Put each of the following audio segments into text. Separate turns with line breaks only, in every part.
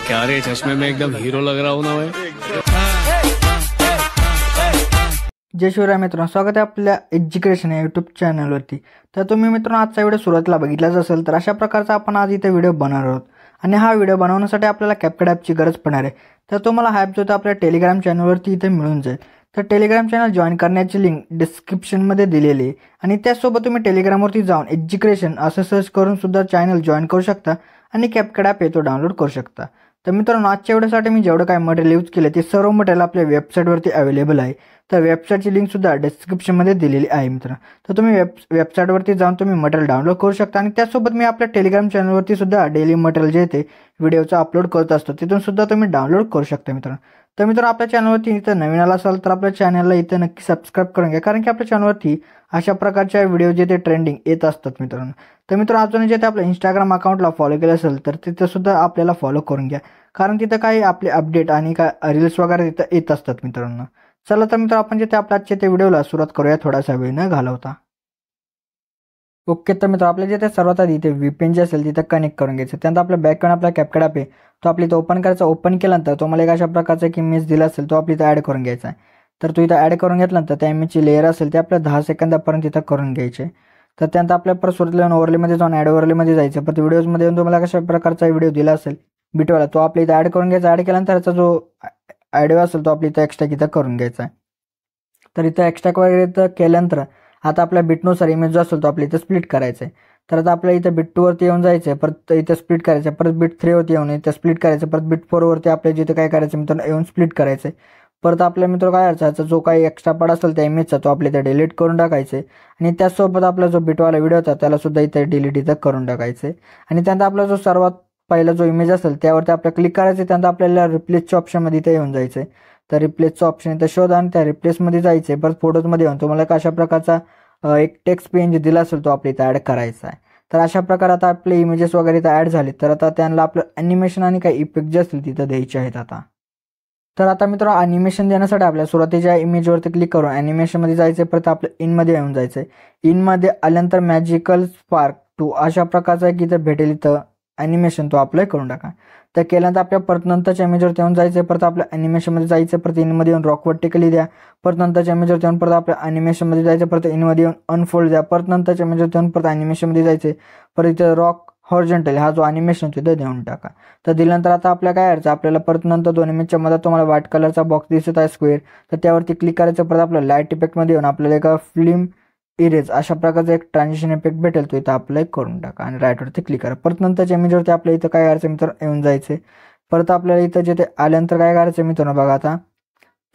क्या रे, चश्मे में एकदम हीरो लग रहा हूं ना मैं।
जय शिवराय मित्रांनो, स्वागत आहे आपल्या एज्युकेशन या यूट्यूब चॅनलवरती। तर तुम्ही मित्रांनो आजचा व्हिडिओ सुरुवातीला बघितलाच असेल, तर अशा प्रकारचा आपण आज इथे व्हिडिओ बनवणार आहोत आणि हा व्हिडिओ बनवण्यासाठी आपल्याला कॅपकट ॲपची गरज पडणार आहे। तर तुम्हाला हा ॲप जो तो आपल्या टेलिग्राम चॅनलवरती इथे मिळून जाईल। तर टेलिग्राम चॅनल जॉईन करण्याची लिंक डिस्क्रिप्शनमध्ये दिलेली आहे आणि त्यासोबत तुम्ही टेलिग्रामवरती जाऊन एज्युकेशन असं सर्च करून सुद्धा चॅनल जॉईन करू शकता आणि कॅपकट ॲप येतो डाउनलोड करू शकता। तर मित्रांनो आजच्या व्हिडिओसाठी मी जेवढं काय मटेरियल यूज केलं ते सर्व मटेरियल आपल्या वेबसाईटवरती अवेलेबल आहे। तर वेबसाईटची लिंक सुद्धा डिस्क्रिप्शनमध्ये दिलेली आहे मित्रांनो। तर तुम्ही वेबसाईटवरती जाऊन तुम्ही मटेरियल डाउनलोड करू शकता आणि त्यासोबत मी आपल्या टेलिग्राम चॅनलवरती सुद्धा डेली मटेरियल जे ते व्हिडिओचं अपलोड करत असतो, तिथून सुद्धा तुम्ही डाउनलोड करू शकता मित्रांनो। तर मित्रांनो आपल्या चॅनलवरती इथं नवीन आला असाल तर आपल्या चॅनलला इथं नक्की सबस्क्राईब करून घ्या, कारण की आपल्या चॅनलवरती अशा प्रकारच्या व्हिडिओ जे ते ट्रेंडिंग येत असतात मित्रांनो। तर मित्रांनो अजून जे ते आपल्या इंस्टाग्राम अकाउंटला फॉलो केलं असेल तर तिथं सुद्धा आपल्याला फॉलो करून घ्या, कारण तिथं काही आपले अपडेट आणि काय रील्स वगैरे तिथं येत असतात मित्रांनो। चला तर मित्रांनो आपण जे ते आपल्या आजच्या ते व्हिडिओला सुरुवात करूया थोडासा वेळ न घालवता। ओके, तर मित्रांनो आपल्या जे ते सर्वात आधी इथे VPN जे असेल तिथं कनेक्ट करून घ्यायचं। त्यानंतर आपल्या बॅकग्राऊंड आपला कॅपकट ॲप आहे तो आपल्या इथं ओपन करायचा। ओपन केल्यानंतर तुम्हाला एक अशा प्रकारचा एक इमेज दिला असेल तो आपल्या इथं ॲड करून घ्यायचा आहे। तर तो इथं ॲड करून घेतल्यानंतर त्या इमेजची लेअर असेल ते आपल्या 10 सेकंदापर्यंत इथं करून घ्यायचे। तर त्यानंतर आपल्या परत सुरुवातीला येऊन ओव्हरलेमध्ये जाऊन ॲड ओव्हरलेमध्ये जायचं। परत व्हिडिओजमध्ये येऊन तुम्हाला कशा प्रकारचा व्हिडिओ दिला असेल बिटवाला तो आपल्या इथं ॲड करून घ्यायचा। ॲड केल्यानंतर त्याचा जो ऑडिओ असेल तो आपल्या इथं एक्स्ट्रा इथं करून घ्यायचा आहे। तर इथं एक्स्ट्रा वगैरे इथं केल्यानंतर आता आपल्या बिटनुसार इमेज जो असेल तो आपल्या इथं स्प्लिट करायचा आहे। तर आता आपल्या इथं बिट 2 वरती येऊन जायचं आहे, परत इथं स्प्लिट करायचं आहे, परत बिट 3 वरती येऊन इथं स्प्लिट करायचं, परत बिट 4 वरती आपल्या जिथं काय करायचं मित्रांनो येऊन स्प्लिट करायचं आहे। परत आपल्या मित्र काय करायचा जो काही एक्स्ट्रा पार्ट असेल त्या इमेजचा तो आपल्या इथं डिलीट करून टाकायचे आणि त्याचसोबत आपला जो बिटवाला व्हिडिओ होता त्याला सुद्धा इथं डिलीट इथं करून टाकायचे आणि त्यानंतर आपला जो सर्वात पहिला जो इमेज असेल त्यावरती आपल्याला क्लिक करायचं। त्यानंतर आपल्याला रिप्लेसच्या ऑप्शनमध्ये इथं येऊन जायचं आहे। तर रिप्लेसचं ऑप्शन इथं शोधा आणि त्या रिप्लेसमध्ये जायचं आहे। परत फोटोजमध्ये येऊन तुम्हाला अशा प्रकारचा एक टेक्स्ट पेन दिला असेल तो आपल्या इथं ॲड करायचा आहे। तर अशा प्रकारे आता आपले इमेजेस वगैरे इथं ॲड झाले, तर आता त्यांना आपलं ॲनिमेशन आणि काही इफेक्ट जे असतील तिथं द्यायचे आहेत आता। तर आता मित्रांनो ॲनिमेशन देण्यासाठी आपल्या सुरुवातीच्या इमेजवरती क्लिक करून ॲनिमेशनमध्ये जायचं, परत आपलं इनमध्ये येऊन जायचं आहे। इनमध्ये आल्यानंतर मॅजिकल स्पार्क 2 अशा प्रकारचा एक इथं भेटेल, इथं ॲनिमेशन तो अप्लाय करून टाका। तर केल्यानंतर आपल्या परत नंतरच्या इमेजवरती येऊन जायचं, परत आपल्या ॲनिमेशनमध्ये जायचं, परत इनमध्ये येऊन रॉक वर्टिकली द्या, परत नंतरच्या इमेजवरती येऊन परत आपल्या ॲनिमेशनमध्ये जायचं, परत इनमध्ये येऊन अनफोल्ड द्या, परत नंतरच्या इमेजवरती येऊन परत ॲनिमेशनमध्ये जायचं, परत इथं रॉक हॉरिझॉन्टल हा जो ॲनिमेशन तिथं देऊन टाका। तर दिल्यानंतर आता आपल्या काय करायचं, आपल्याला परत नंतर 2 इमेजच्या मध्ये तुम्हाला व्हाईट कलरचा बॉक्स दिसत आहे स्क्वेअर, तर त्यावरती क्लिक करायचं। परत आपल्या लाईट इफेक्टमध्ये येऊन आपल्याला एक फिल्म इरेज अशा प्रकारचा एक ट्रान्झिशन इफेक्ट भेटेल तो इथं अप्लाय करून टाका आणि राईटवरती क्लिक करा। परत नंतरच्या इमेजवरती आपल्या इथं काय करायचं मित्र येऊन जायचं। परत आपल्याला इथं जे ते आल्यानंतर काय करायचं मित्रांनो बघा आता,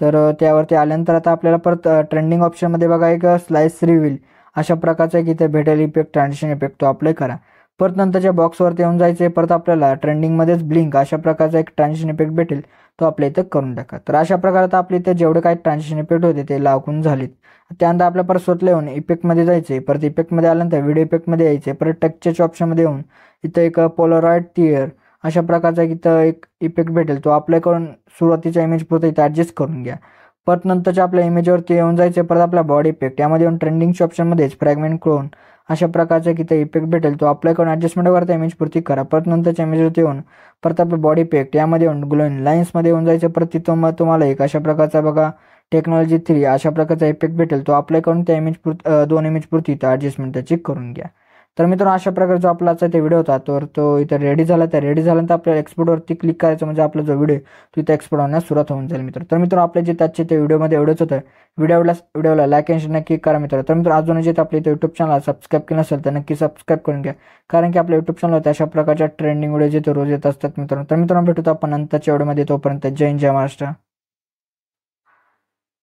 तर त्यावरती आल्यानंतर आता आपल्याला परत ट्रेंडिंग ऑप्शनमध्ये बघा एक स्लाइस रिव्हील अशा प्रकारचा एक इथं भेटेल इफेक्ट ट्रान्झिशन इफेक्ट तो अप्लाय करा। परत नंतरच्या बॉक्सवरती येऊन जायचे, परत आपल्याला ट्रेंडिंगमध्येच ब्लिंक अशा प्रकारचा एक ट्रान्झिशन इफेक्ट भेटेल तो आपल्या इथं करून टाका। तर अशा प्रकारे आपल्या इथं जेवढे काही ट्रान्झिशन इफेक्ट होते ते लागून झालेत। त्यानंतर आपल्या परत स्वतःला येऊन इफेक्टमध्ये जायचे, परत इफेक्टमध्ये आल्यानंतर व्हिडिओ इफेक्टमध्ये यायचे, परत टेक्स्चरच्या ऑप्शनमध्ये येऊन इथं एक पोलरॉइड टियर अशा प्रकारचा इथं एक इफेक्ट भेटेल तो अप्लाय करून सुरुवातीच्या इमेज पुरतं इथं ॲडजस्ट करून घ्या। परत नंतरच्या आपल्या इमेजवरती येऊन जायचे, परत आपला बॉडी इफेक्ट यामध्ये येऊन ट्रेंडिंगच्या ऑप्शनमध्येच फ्रॅगमेंट क्लोन अशा प्रकारचा इथं इफेक्ट भेटेल तो अप्लाय करून ॲडजस्टमेंट करता इमेज पुरती करा। परत नंतरच्या इमेजवरती येऊन परत आपलं बॉडी इफेक्ट यामध्ये येऊन ग्लोइंग लाईन्समध्ये येऊन जायचं, परत तिथं मग तुम्हाला एक अशा प्रकारचा बघा टेक्नॉलॉजी 3 अशा प्रकारचा इफेक्ट भेटेल तो अप्लाय करून त्या इमेज 2 इमेज पुरती इथं ॲडजस्टमेंट त्याची करून घ्या। तर मित्रांनो अशा प्रकारचा जो आपला ते व्हिडिओ होता तर तो इथं रेडी झाला। त्या रेडी झाल्यानंतर आपल्याला एक्सपोर्टवरती क्लिक करायचं, म्हणजे आपला जो व्हिडिओ तो इथं एक्सपोर्ट होण्यास सुरुवात होऊन जाईल मित्र। तर मित्रांनो आपल्या जे त्याचे ते व्हिडिओमध्ये एवढंच होतं। व्हिडिओला लाईक आणि नक्की करा मित्र। तर मित्र अजून जे आपल्या इथं यूट्यूब चॅनल सबस्क्राईब केलं नसेल तर नक्की सबस्क्राईब करून घ्या, कारण की आपल्या यूट्यूब चॅनलवर अशा प्रकारच्या ट्रेंडिंग व्हिडिओ जे ते रोज येत असतात मित्रांनो। तर मित्रांनो भेटूत आपण नंतरच्या व्हिडिओमध्ये, तोपर्यंत जय हिंद जय महाराष्ट्र।